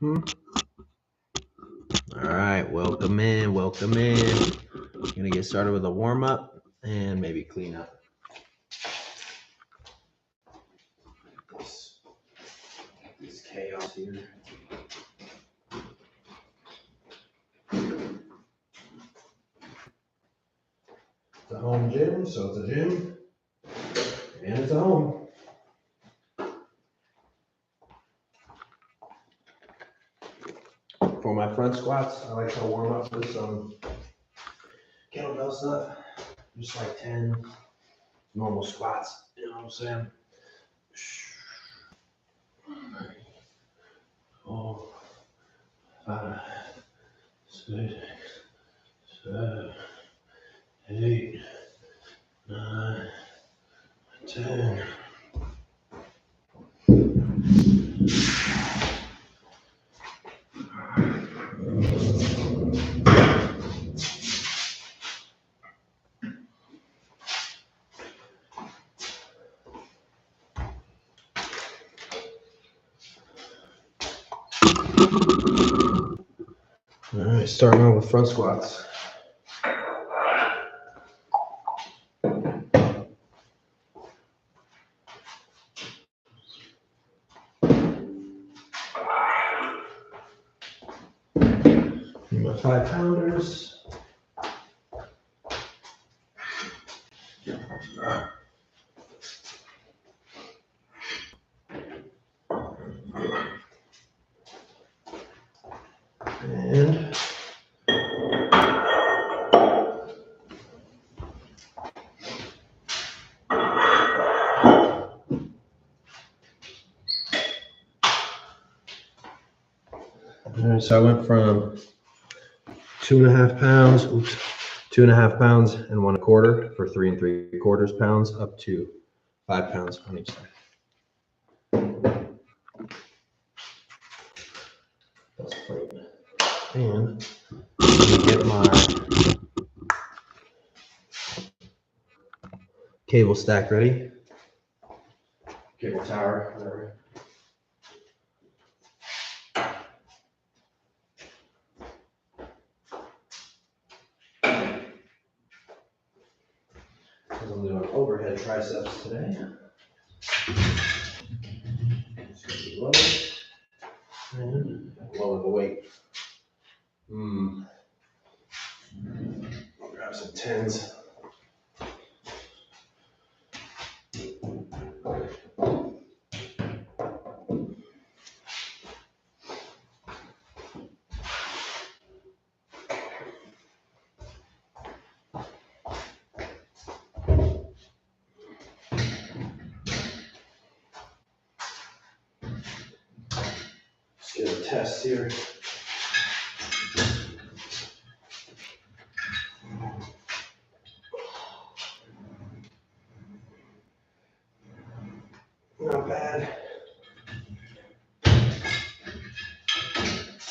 All right, welcome in, welcome in. Gonna get started with a warm up and maybe clean up. This chaos here. It's a home gym, so it's a gym and it's a home. For my front squats, I like to warm up with some kettlebell stuff, just like 10 normal squats, you know what I'm saying? 4, 5, 6, 7, 8, 9, 10. All right, starting out with front squats. My 5-pounders. And all right, so I went from 2.5 pounds, 2.5 pounds and 1/4 for 3 3/4 pounds up to 5 pounds on each side. That's plate. And get my cable stack ready. Cable tower, whatever. I'm doing overhead triceps today. Just gonna be low and lower the weight. I'll grab some 10s. Let's get a test here. Not bad.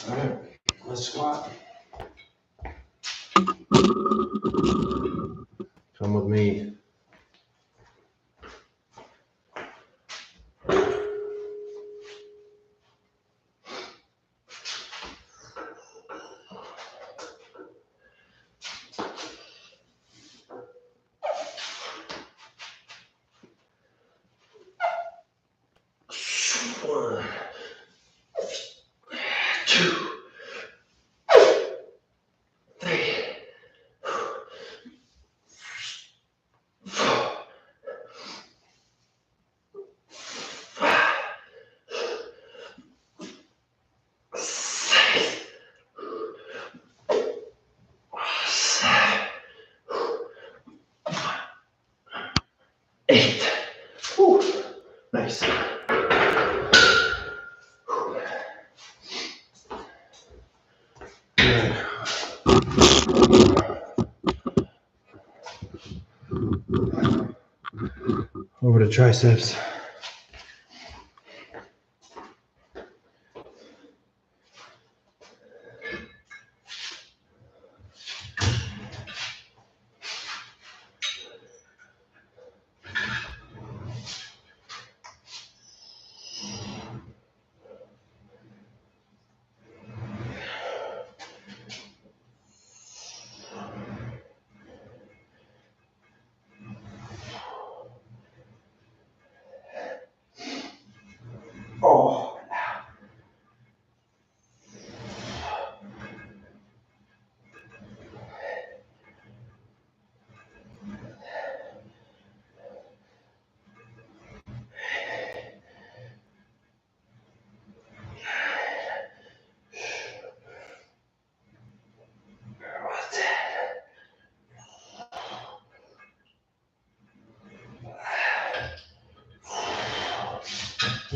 All right, let's squat. Come with me. One, 2, 3, 4, 5, 6, 7, 8. Whew. Nice. Over to triceps.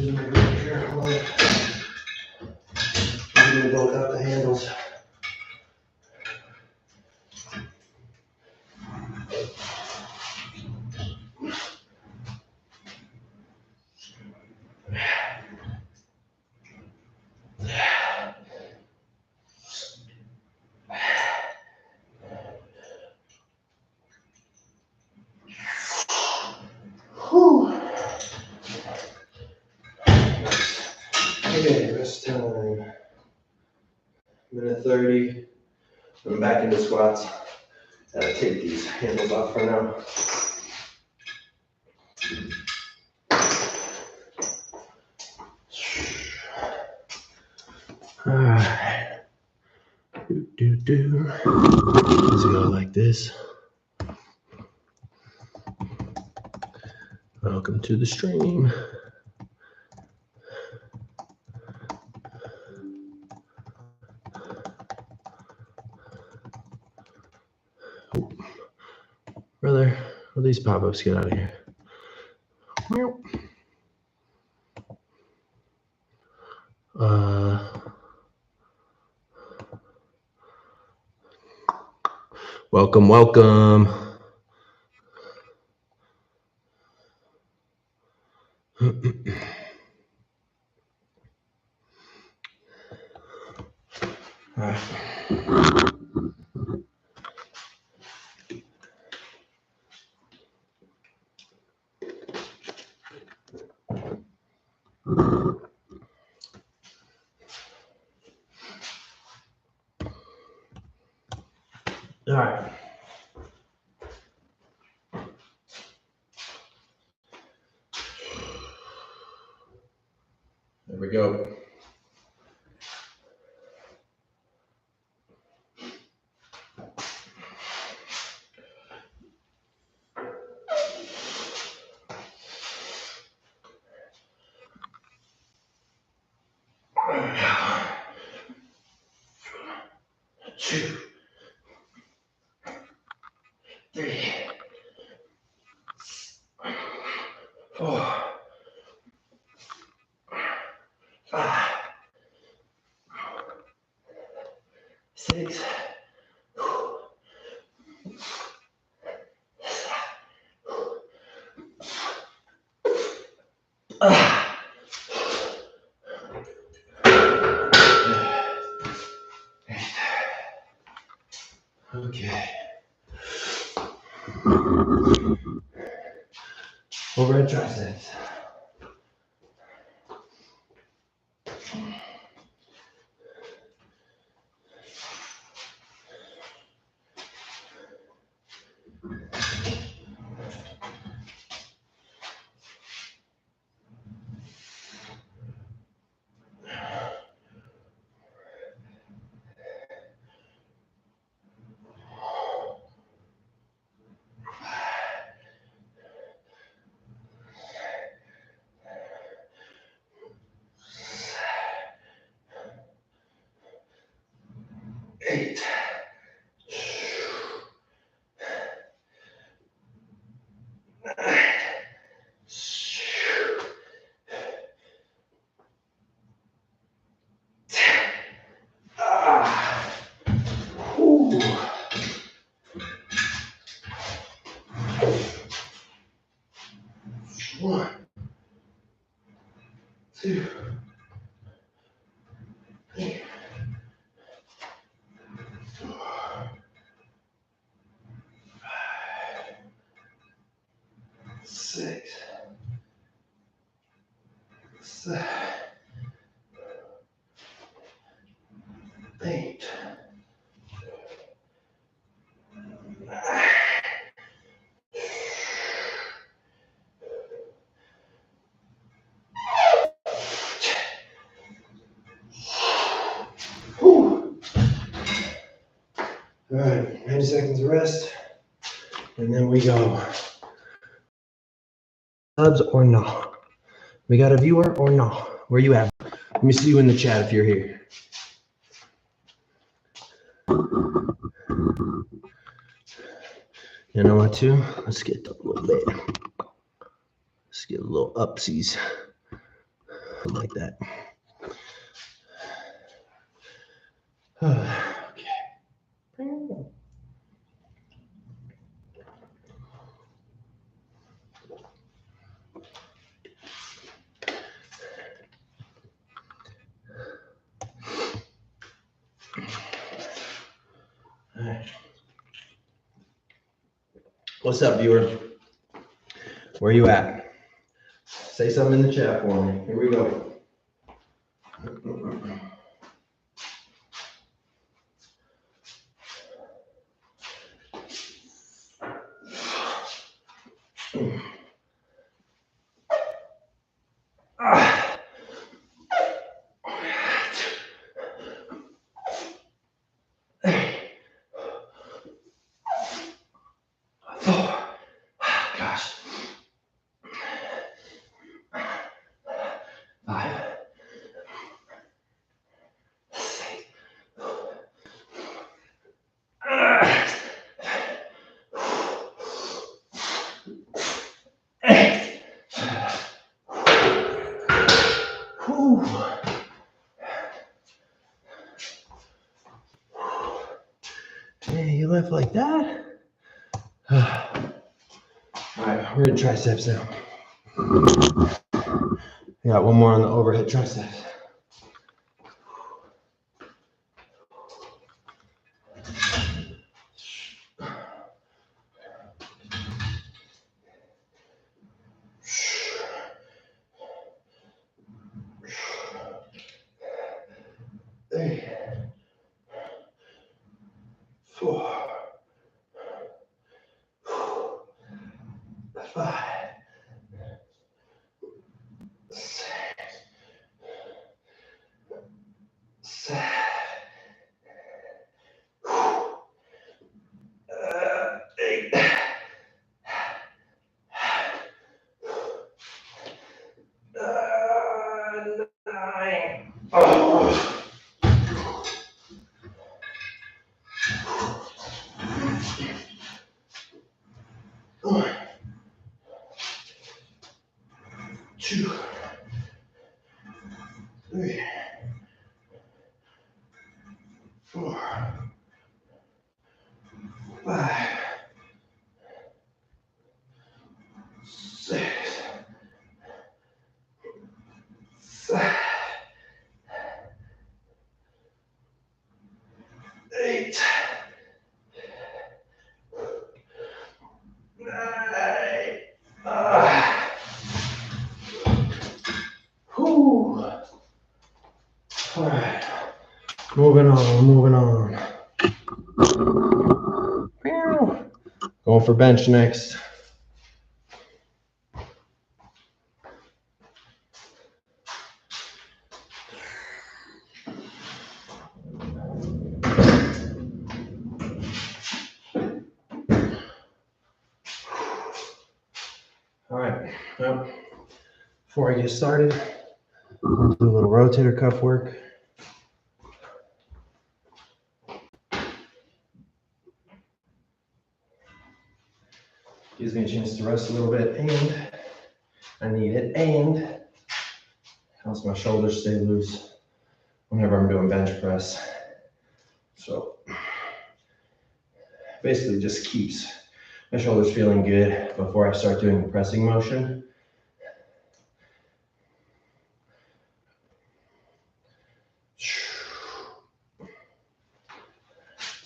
using my grip here. Hold on. I'm gonna bulk out the handles. Whew. Okay, rest time. Minute 30. I'm back into squats. Gotta take these handles off for now. Alright. Let's go like this. Welcome to the stream. Brother, will these pop-ups get out of here? Welcome. All right. All right. There we go. Two, 3, 4, 5, 6, 7. Okay. Overhead triceps. Eight. One, 2, 3, 4, 5, 6, 7, 8, 9. Whew. All right, 90 seconds of rest, and then we go. Subs or no? We got a viewer or no? Where you at? Let me see you in the chat if you're here. You know what, too? Let's get up a little bit. Let's get a little upsies. like that. Okay. All right. What's up, viewer? Where you at? Say something in the chat for me. Here we go. Gosh. 5, 6, 8. Whew. Hey, you lift like that? All right, we're in triceps now. We got one more on the overhead triceps. Three, 4, 5, 6, 7, 8, 9. Oh. One, 2, 3, 4, 5, 6, 7, 8, 9. Whew. All right. Moving on. Going for bench next. All right. Well, before I get started, I'll do a little rotator cuff work. Gives me a chance to rest a little bit, and I need it, and helps my shoulders stay loose whenever I'm doing bench press. So basically just keeps my shoulders feeling good before I start doing the pressing motion.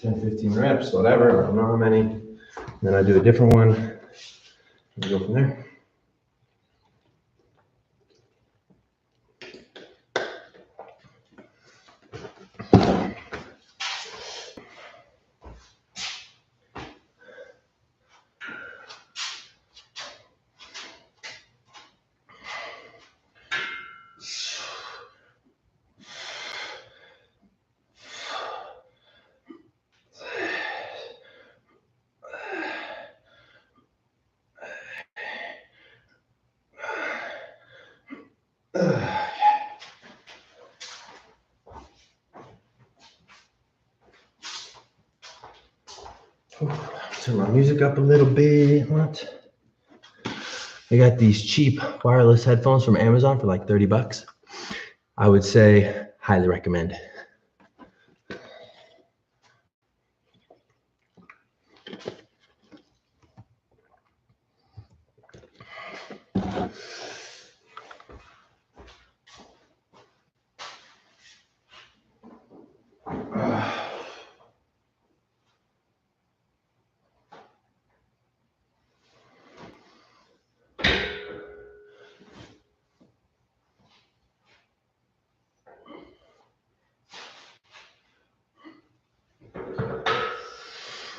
Ten, 15 reps, whatever, I don't know how many. And then I do a different one and go from there. Turn my music up a little bit. What? I got these cheap wireless headphones from Amazon for like $30. I would say highly recommend.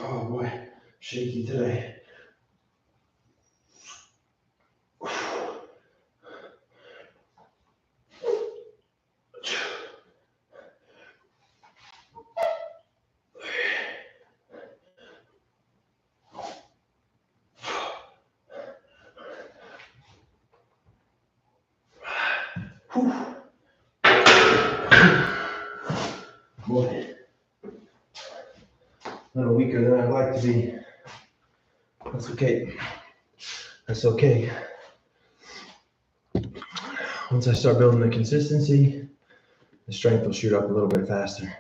Oh boy, shaky today. Boy, a little weaker than I'd like to be. That's okay. That's okay. Once I start building the consistency, the strength will shoot up a little bit faster.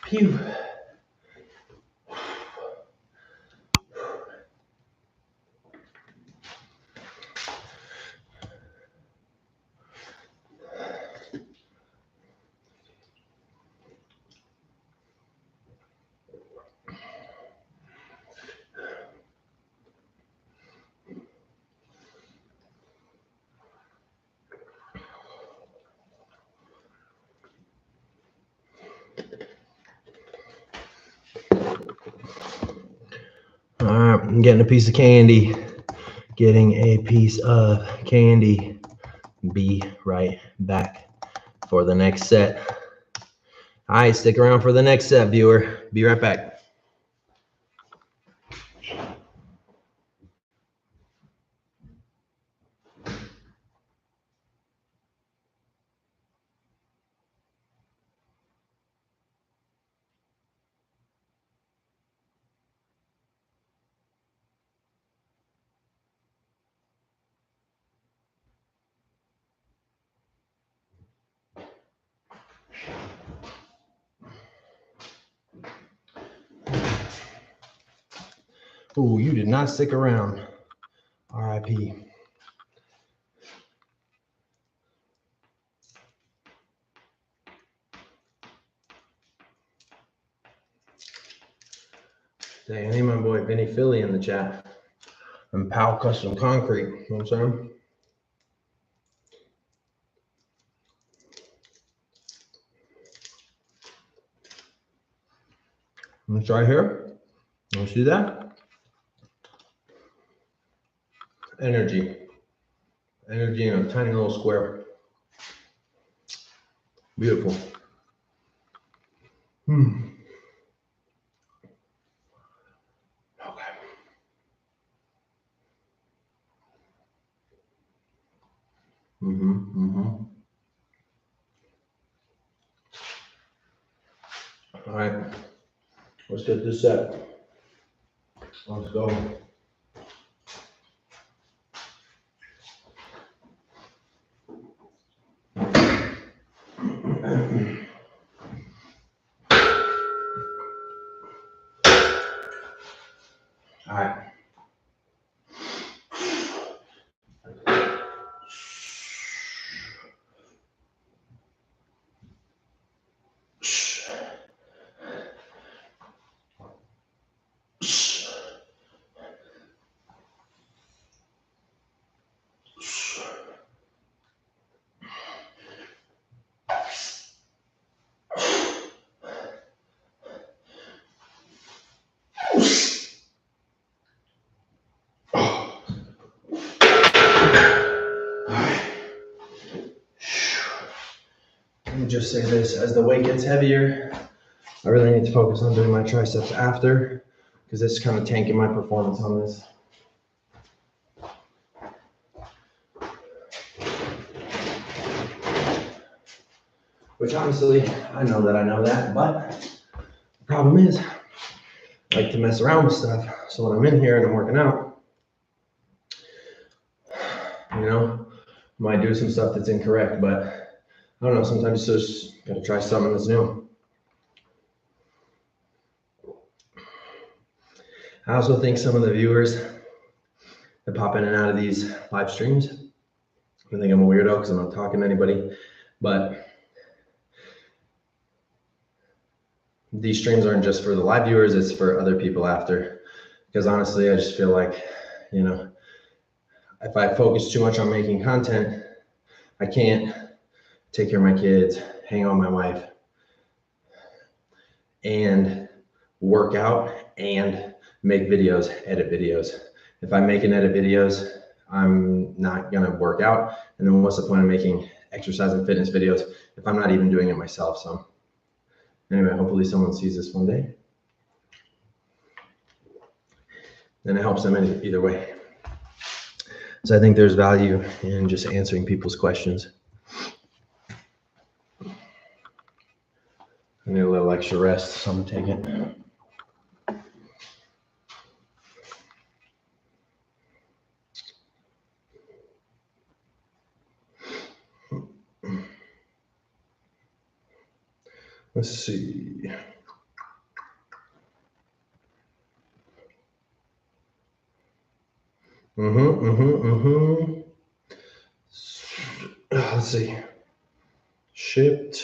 Phew. All right, I'm getting a piece of candy. Getting a piece of candy. Be right back for the next set. All right, stick around for the next set, viewer. Be right back. Ooh, you did not stick around. RIP. Dang, I need my boy Vinny Philly in the chat. And Pal Custom Concrete. You know what I'm saying? Let's try here. Let's do that. Energy. Energy in a tiny little square. Beautiful. Okay. All right. Let's get this set. Let's go. All right. Let me just say this, as the weight gets heavier, I really need to focus on doing my triceps after, because it's kind of tanking my performance on this. Which honestly, I know that, but the problem is, like to mess around with stuff. So when I'm in here and I'm working out, you know, I might do some stuff that's incorrect, but I don't know, sometimes you just gotta try something that's new. I also think some of the viewers that pop in and out of these live streams, I think I'm a weirdo because I'm not talking to anybody, but these streams aren't just for the live viewers, it's for other people after. Because honestly, I just feel like, you know, if I focus too much on making content, I can't take care of my kids, hang out with my wife, and work out and make videos, edit videos. If I make and edit videos, I'm not gonna work out. And then what's the point of making exercise and fitness videos if I'm not even doing it myself? So anyway, hopefully someone sees this one day. And it helps them either way. So I think there's value in just answering people's questions. I need a little extra rest, so I'm gonna take it. Let's see. Let's see. Shipped.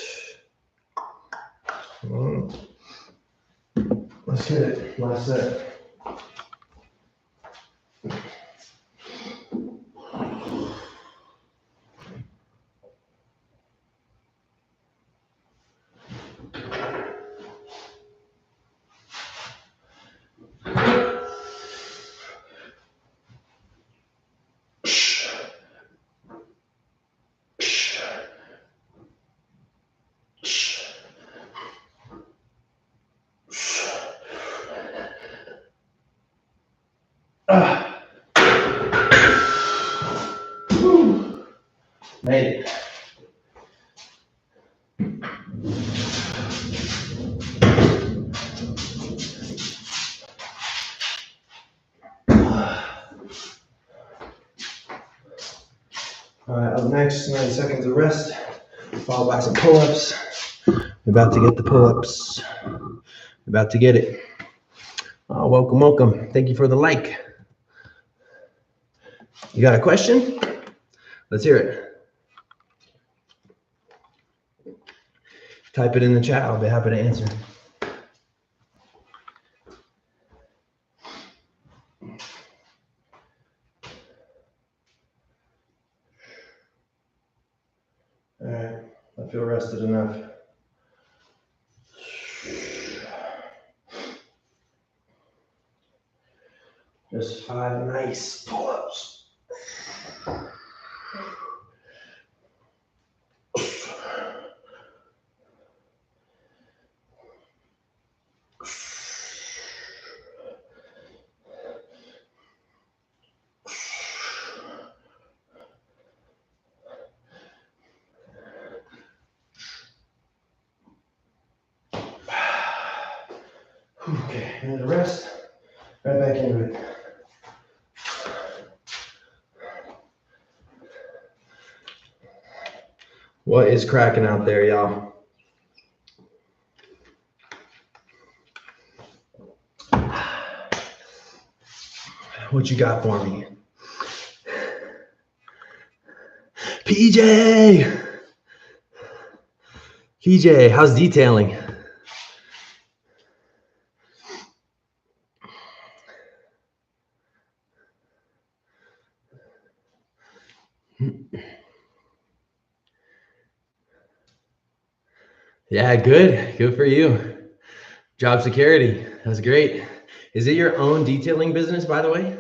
Let's hit it. Last set. Made it. All right, up next, 90 seconds of rest, followed by some pull-ups. We're about to get the pull-ups. We're about to get it. Oh, welcome, welcome. Thank you for the like. You got a question? Let's hear it. Type it in the chat. I'll be happy to answer. All right, I feel rested enough. Just 5 nice pull-ups. Okay, and the rest, right back into it. What is cracking out there, y'all? What you got for me? PJ! PJ, how's detailing? Yeah, good. Good for you. Job security. That's great. Is it your own detailing business, by the way?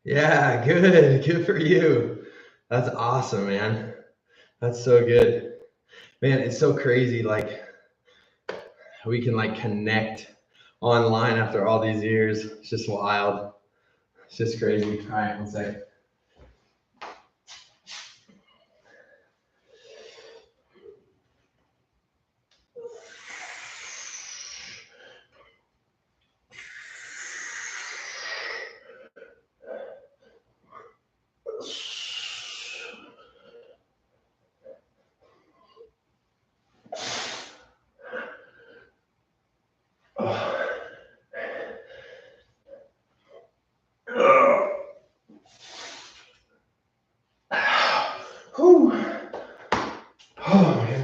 Yeah, good. Good for you. That's awesome, man. That's so good. Man, it's so crazy. Like, we can like connect online after all these years. It's just wild. It's just crazy. All right, one second.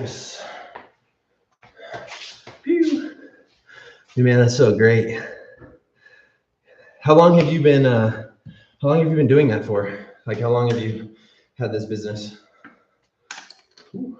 Nice. Pew. Man, that's so great. How long have you been doing that for? Like, how long have you had this business? Ooh.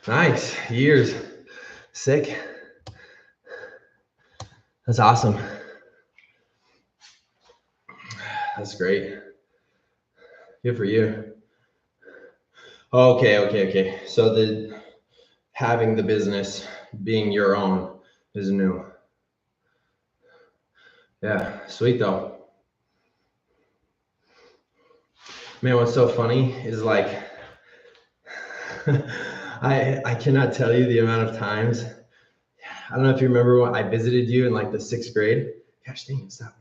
Nice. Years. Sick. That's awesome. That's great. Good for you. Okay. So having the business being your own is new. Yeah, sweet though. Man, what's so funny is like I cannot tell you the amount of times. I don't know if you remember when I visited you in like the 6th grade. Gosh dang it, stop.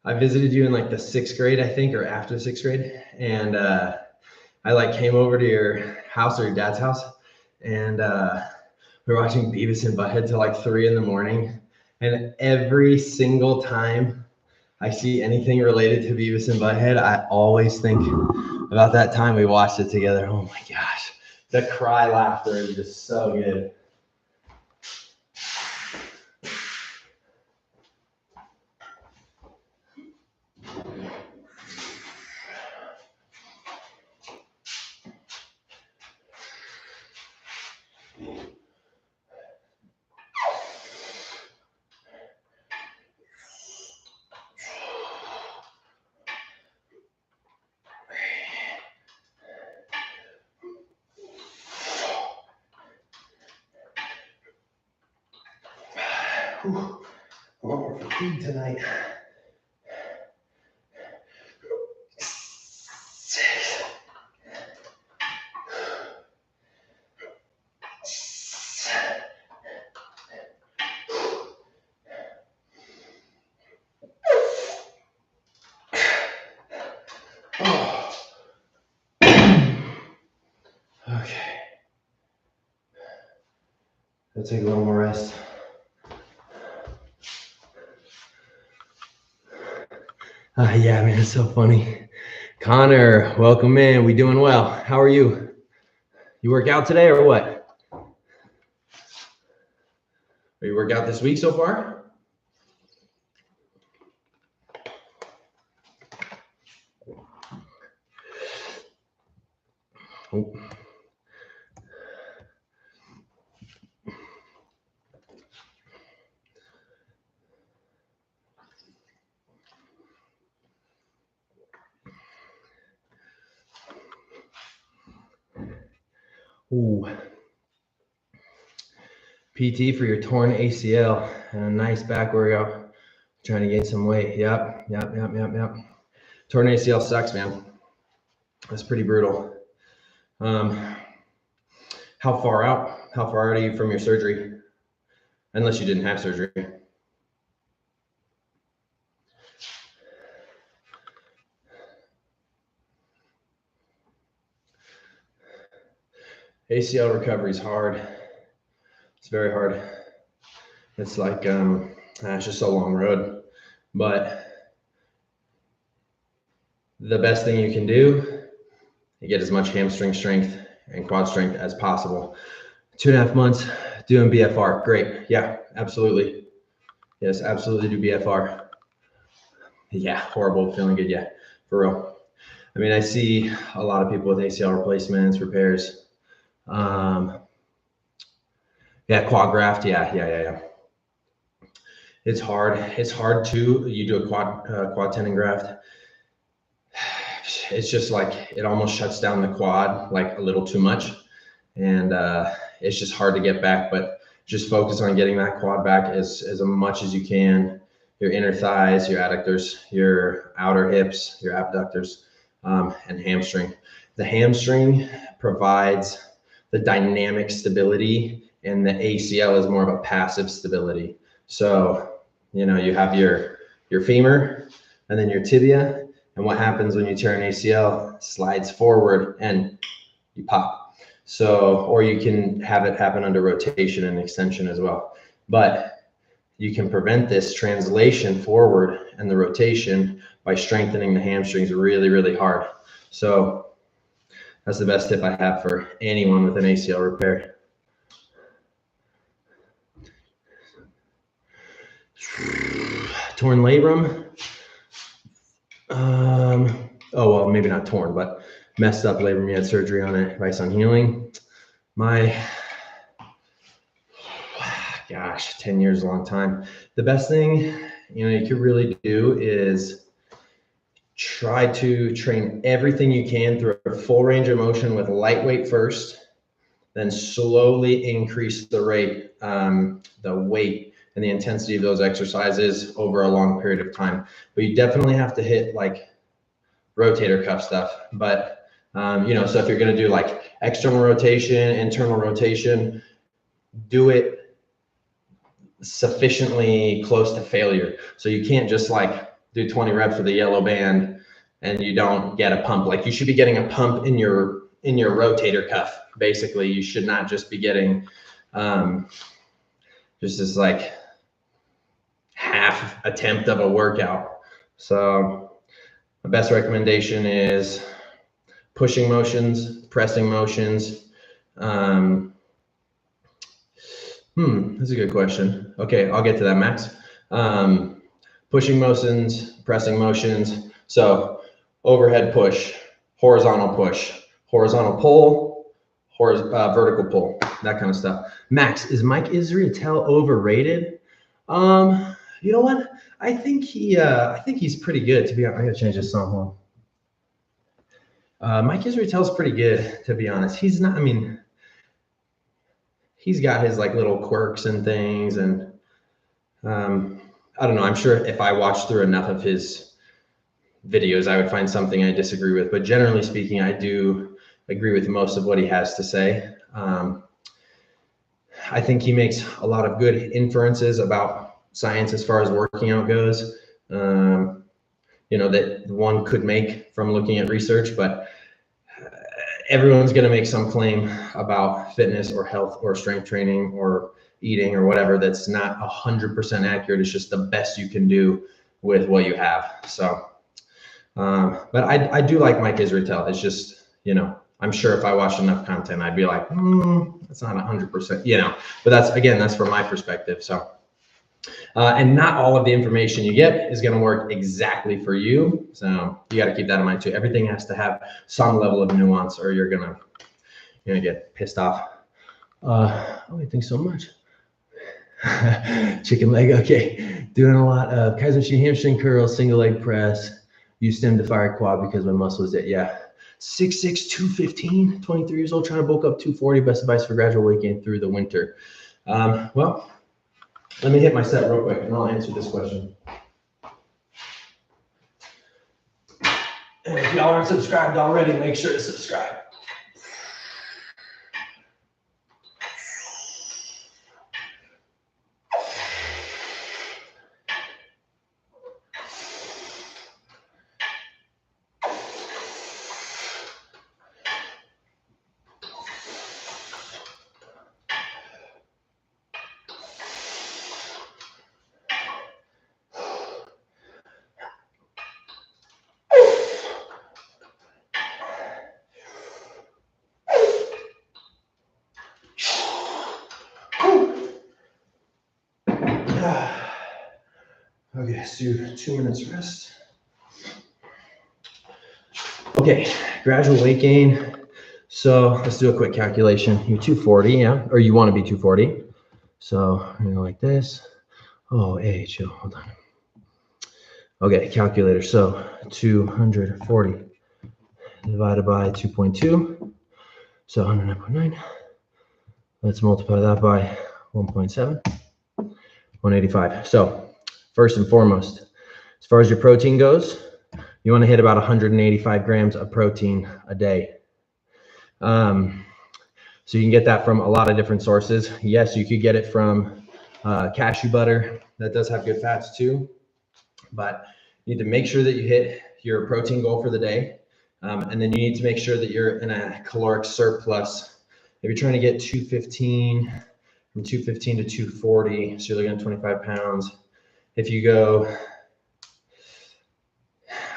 I visited you in like the 6th grade, I think, or after 6th grade. And I like came over to your house or your dad's house, and we were watching Beavis and Butthead till like 3 a.m. And every single time I see anything related to Beavis and Butthead, I always think about that time we watched it together. Oh my gosh, the cry laughter is just so good. I'm over fatigue tonight. 6. Oh. Okay. I'll take a little more rest. Yeah, man, it's so funny. Connor, welcome in. We doing well. How are you? You work out today or what? Or you work out this week so far? Oh. Ooh. PT for your torn ACL and a nice back workout. Trying to gain some weight. Yep. Torn ACL sucks, man. That's pretty brutal. How far out are you from your surgery? Unless you didn't have surgery. ACL recovery is hard. It's very hard. It's like, it's just a long road. But the best thing you can do is get as much hamstring strength and quad strength as possible. 2.5 months doing BFR. Great. Yeah, absolutely. Yes, absolutely do BFR. Yeah, horrible, feeling good. Yeah, for real. I mean, I see a lot of people with ACL replacements, repairs. Yeah, quad graft. Yeah. It's hard. It's hard too. You do a quad tendon graft. It's just like it almost shuts down the quad like a little too much, and it's just hard to get back. But just focus on getting that quad back as much as you can. Your inner thighs, your adductors, your outer hips, your abductors, and hamstring. The hamstring provides the dynamic stability, and the ACL is more of a passive stability. So, you know, you have your femur and then your tibia, And what happens when you tear an ACL? Slides forward and you pop. So, or you can have it happen under rotation and extension as well. But you can prevent this translation forward and the rotation by strengthening the hamstrings really, really hard. So that's the best tip I have for anyone with an ACL repair. Torn labrum. Oh, well, maybe not torn, but messed up labrum. You had surgery on it. Advice on healing. Gosh, 10 years, a long time. The best thing, you could really do is try to train everything you can through a full range of motion with lightweight first, then slowly increase the rate, the weight and the intensity of those exercises over a long period of time. But you definitely have to hit like rotator cuff stuff. But, so if you're going to do like external rotation, internal rotation, do it sufficiently close to failure. So you can't just like do 20 reps with a yellow band and you don't get a pump. Like you should be getting a pump in your rotator cuff. Basically, you should not just be getting just this like half attempt of a workout. So my best recommendation is pushing motions, pressing motions. That's a good question. Okay, I'll get to that, Max. Pushing motions, pressing motions. So overhead push, horizontal pull, vertical pull, that kind of stuff. Max, is Mike Israetel overrated? You know what? I think he's pretty good, to be honest. I gotta change this song. Mike Israetel's pretty good, to be honest. He's not, he's got his like little quirks and things, and I don't know. I'm sure if I watched through enough of his videos, I would find something I disagree with. But generally speaking, I do agree with most of what he has to say. I think he makes a lot of good inferences about science as far as working out goes, that one could make from looking at research, but everyone's going to make some claim about fitness or health or strength training or eating or whatever that's not 100% accurate. It's just the best you can do with what you have. So, but I do like Mike Israetel. It's just, I'm sure if I watched enough content, I'd be like, that's not 100%, but that's from my perspective. So, and not all of the information you get is going to work exactly for you. So you got to keep that in mind too. Everything has to have some level of nuance or you're going to get pissed off. Thanks so much. Chicken leg. Okay. Doing a lot of Kaizen hamstring curls, single leg press, use stem to fire quad because my muscle is it. Yeah. 6'6", 215, 23 years old, trying to bulk up 240. Best advice for gradual weight gain through the winter. Well, let me hit my set real quick and I'll answer this question. And if y'all aren't subscribed already, make sure to subscribe. Okay, let's do 2 minutes rest. Okay, gradual weight gain. So let's do a quick calculation. You're 240, yeah, or you want to be 240. So like this. Oh, hey, chill, hold on. Okay, calculator. So 240 divided by 2.2. So 109.9. Let's multiply that by 1.7. 185. So first and foremost, as far as your protein goes, you want to hit about 185 grams of protein a day. So you can get that from a lot of different sources. Yes, you could get it from cashew butter. That does have good fats too. But You need to make sure that you hit your protein goal for the day. And then you need to make sure that you're in a caloric surplus. If you're trying to get 215, from 215 to 240, so you're looking at 25 pounds. If you go,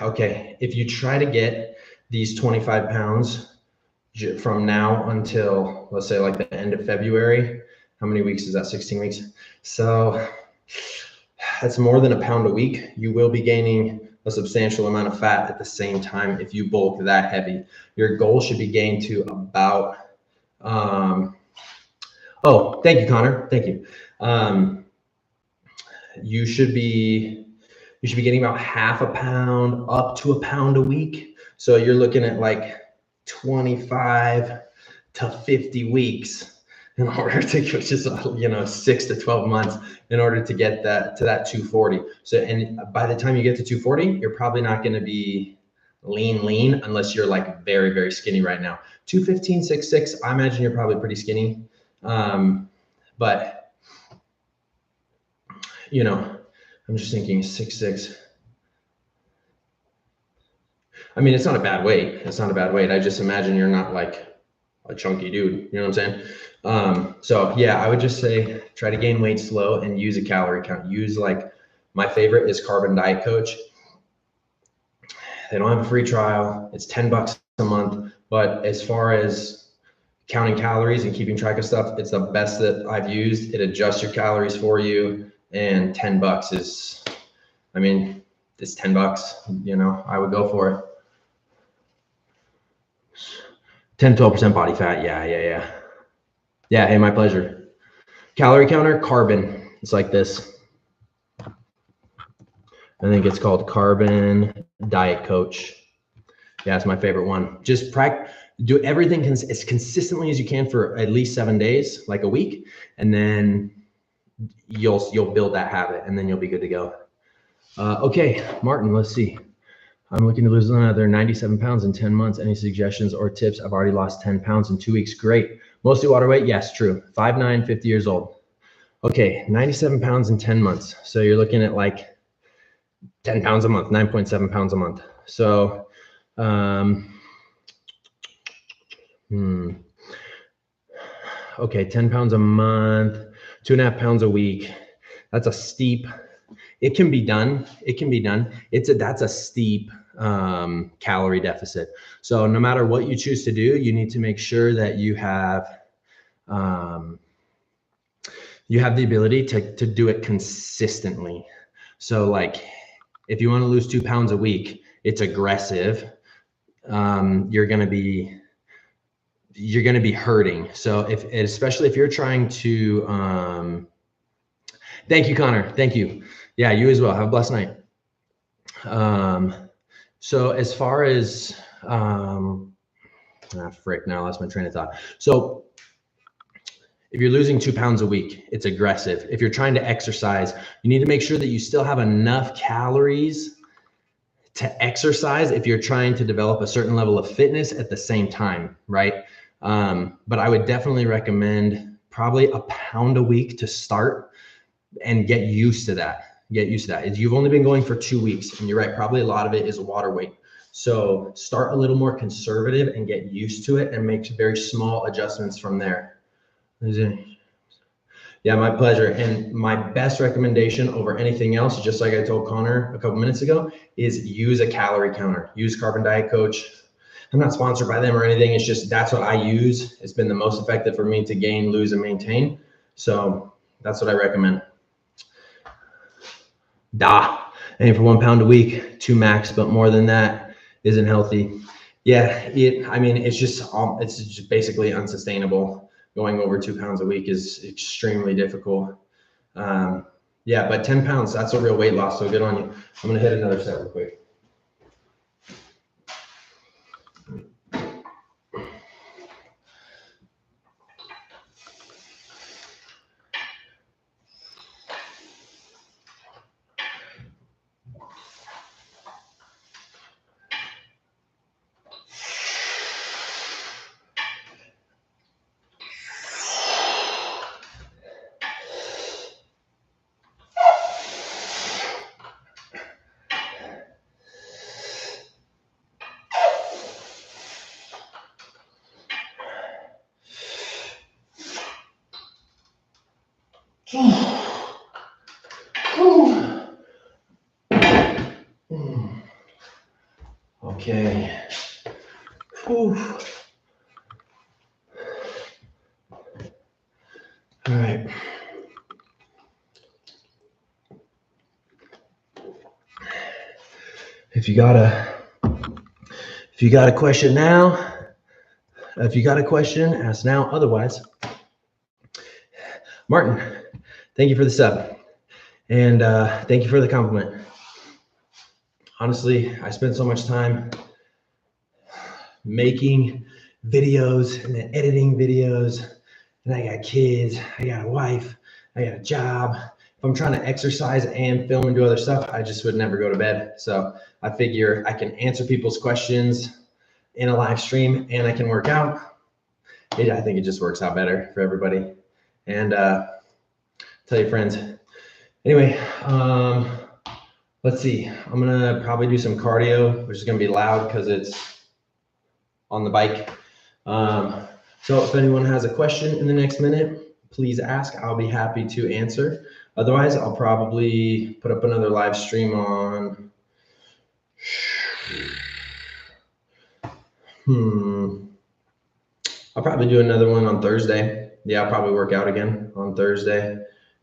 okay, if you try to get these 25 pounds from now until, let's say, like the end of February, how many weeks is that? 16 weeks. So that's more than a pound a week. You will be gaining a substantial amount of fat at the same time if you bulk that heavy. Your goal should be gained to about, oh, thank you, Connor. Thank you. You should be getting about half a pound up to a pound a week. So you're looking at like 25 to 50 weeks in order to, which is, 6 to 12 months in order to get that to that 240. So, and by the time you get to 240, you're probably not going to be lean unless you're like very, very skinny right now. 215, 6'6", I imagine you're probably pretty skinny. But I'm just thinking 6'6". I mean, it's not a bad weight. It's not a bad weight. I just imagine you're not like a chunky dude. You know what I'm saying? So yeah, I would just say try to gain weight slow and use a calorie count. Use, like, my favorite is Carbon Diet Coach. They don't have a free trial. It's $10 a month. But as far as counting calories and keeping track of stuff, it's the best that I've used. It adjusts your calories for you, and $10 is, I mean, it's $10. I would go for it. 10-12% body fat. Yeah. Hey, my pleasure. Calorie counter, Carbon. It's like this. I think it's called Carbon Diet Coach. Yeah, it's my favorite one. Just do everything as consistently as you can for at least 7 days, like a week, and then you'll build that habit, and then you'll be good to go. Okay, Martin, let's see. I'm looking to lose another 97 pounds in 10 months. Any suggestions or tips? I've already lost 10 pounds in 2 weeks. Great. Mostly water weight? Yes, true. 5'9", 50 years old. Okay, 97 pounds in 10 months. So you're looking at like 10 pounds a month, 9.7 pounds a month. So, okay, 10 pounds a month, 2.5 pounds a week. That's a steep, it can be done. That's a steep calorie deficit. So no matter what you choose to do, you need to make sure that you have the ability to do it consistently. So, like, if you want to lose 2 pounds a week, it's aggressive. You're going to be hurting. So especially if you're trying to, thank you, Connor. Thank you. Yeah, you as well. Have a blessed night. So as far as, frick, now I lost my train of thought. So if you're losing 2 pounds a week, it's aggressive. If you're trying to exercise, you need to make sure that you still have enough calories to exercise if you're trying to develop a certain level of fitness at the same time, right? But I would definitely recommend probably a pound a week to start and get used to that. You've only been going for 2 weeks, and you're right, probably a lot of it is water weight. So start a little more conservative and get used to it and make very small adjustments from there. Yeah, my pleasure. And my best recommendation over anything else, just like I told Connor a couple minutes ago, is use a calorie counter. Use Carbon Diet Coach. I'm not sponsored by them or anything. It's just, that's what I use. It's been the most effective for me to gain, lose, and maintain. So that's what I recommend. Aim for 1 pound a week, 2 max, but more than that isn't healthy. Yeah, it's just basically unsustainable. Going over 2 pounds a week is extremely difficult. Yeah, but 10 pounds, that's a real weight loss. So good on you. I'm gonna hit another set real quick. Okay. Whew. All right. If you got a question now, if you got a question, ask now. Otherwise, Martin, thank you for the sub, and thank you for the compliment. Honestly, I spent so much time making videos and then editing videos, and I got kids, I got a wife, I got a job. If I'm trying to exercise and film and do other stuff, I just would never go to bed. So I figure I can answer people's questions in a live stream and I can work out. I think it just works out better for everybody. And tell your friends. Anyway, let's see. I'm gonna probably do some cardio, which is gonna be loud because it's on the bike. So if anyone has a question in the next minute, please ask. I'll be happy to answer. Otherwise, I'll probably put up another live stream on. I'll probably do another one on Thursday. Yeah, I'll probably work out again on Thursday. And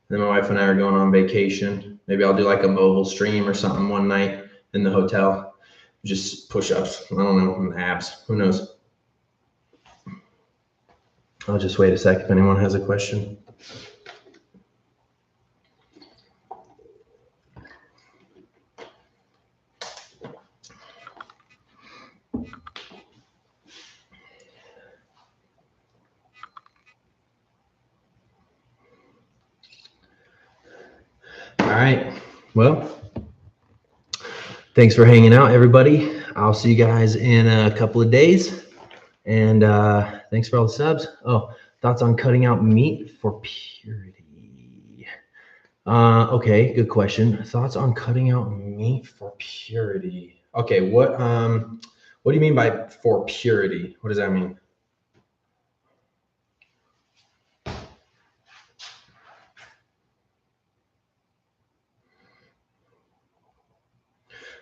then my wife and I are going on vacation. Maybe I'll do like a mobile stream or something one night in the hotel. Just push-ups. I don't know, and abs. Who knows? I'll just wait a sec if anyone has a question. All right. Well, thanks for hanging out, everybody. I'll see you guys in a couple of days. And thanks for all the subs. Oh, thoughts on cutting out meat for purity? Okay, good question. Thoughts on cutting out meat for purity? Okay, what do you mean by for purity? What does that mean?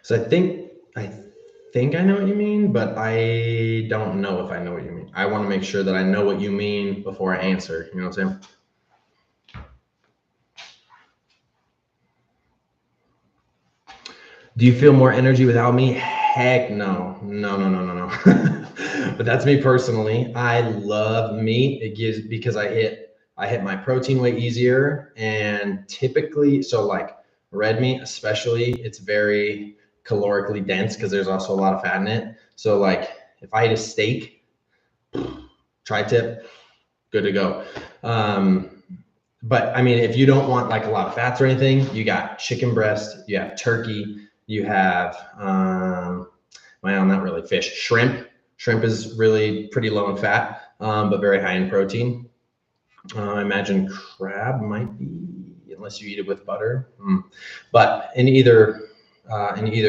So I think I know what you mean, but I don't know if I know what you mean. I want to make sure that I know what you mean before I answer. You know what I'm saying? Do you feel more energy without me? Heck no. But that's me personally. I love meat. It gives, because I hit my protein way easier, and typically, so like red meat especially, it's very calorically dense because there's also a lot of fat in it. So like if I eat a steak, tri-tip, good to go. But I mean, if you don't want like a lot of fats or anything, you got chicken breast, you have turkey, you have, well, not really fish, shrimp. Shrimp is really pretty low in fat, but very high in protein. I imagine crab might be, unless you eat it with butter. But in either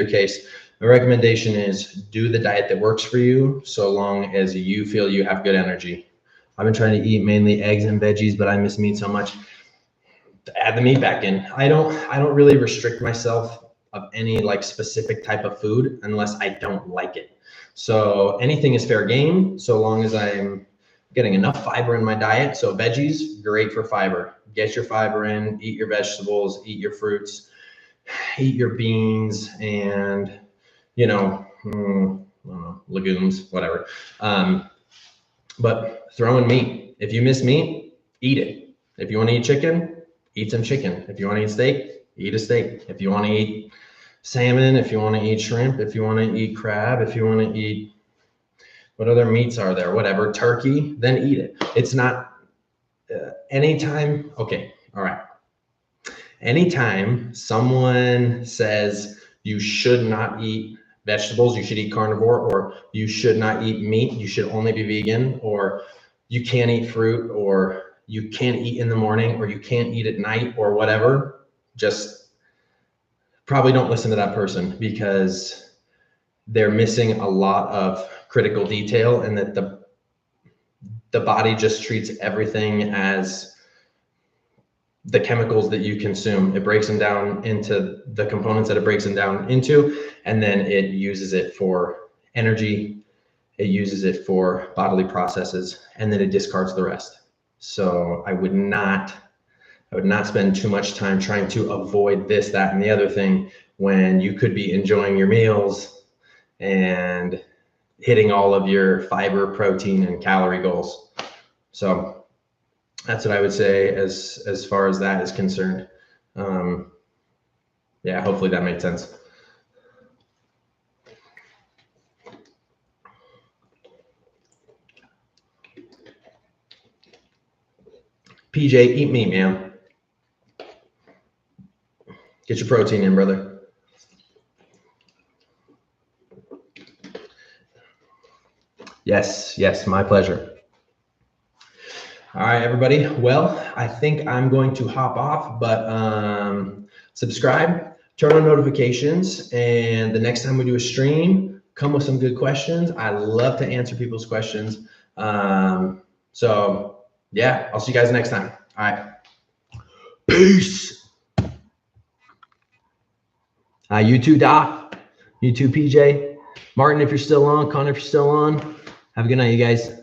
case, my recommendation is do the diet that works for you, so long as you feel you have good energy. I've been trying to eat mainly eggs and veggies, but I miss meat so much. Add the meat back in. I don't really restrict myself of any like specific type of food unless I don't like it. So anything is fair game, so long as I'm getting enough fiber in my diet. So veggies, great for fiber. Get your fiber in, eat your vegetables, eat your fruits, eat your beans, and I don't know, legumes, whatever. But throw in meat. If you miss meat, eat it. If you want to eat chicken, eat some chicken. If you want to eat steak, eat a steak. If you want to eat salmon, if you want to eat shrimp, if you want to eat crab, if you want to eat, what other meats are there? Whatever, turkey, then eat it. It's not anytime. Okay, all right. Anytime someone says you should not eat vegetables, you should eat carnivore, or you should not eat meat, you should only be vegan, or you can't eat fruit, or you can't eat in the morning, or you can't eat at night, or whatever, just probably don't listen to that person, because they're missing a lot of critical detail, and that the body just treats everything as the chemicals that you consume. It breaks them down into the components that it breaks them down into, and then it uses it for energy. It uses it for bodily processes, and then it discards the rest. So I would not spend too much time trying to avoid this, that, and the other thing when you could be enjoying your meals and hitting all of your fiber, protein, and calorie goals. So that's what I would say as far as that is concerned. Yeah, hopefully that made sense. PJ, eat meat, man. Get your protein in, brother. Yes, my pleasure. All right, everybody. Well, I think I'm going to hop off, but subscribe, turn on notifications, and the next time we do a stream, come with some good questions. I love to answer people's questions. So yeah, I'll see you guys next time. All right. Peace. You too, Doc. You too, PJ. Martin, if you're still on. Connor, if you're still on. Have a good night, you guys.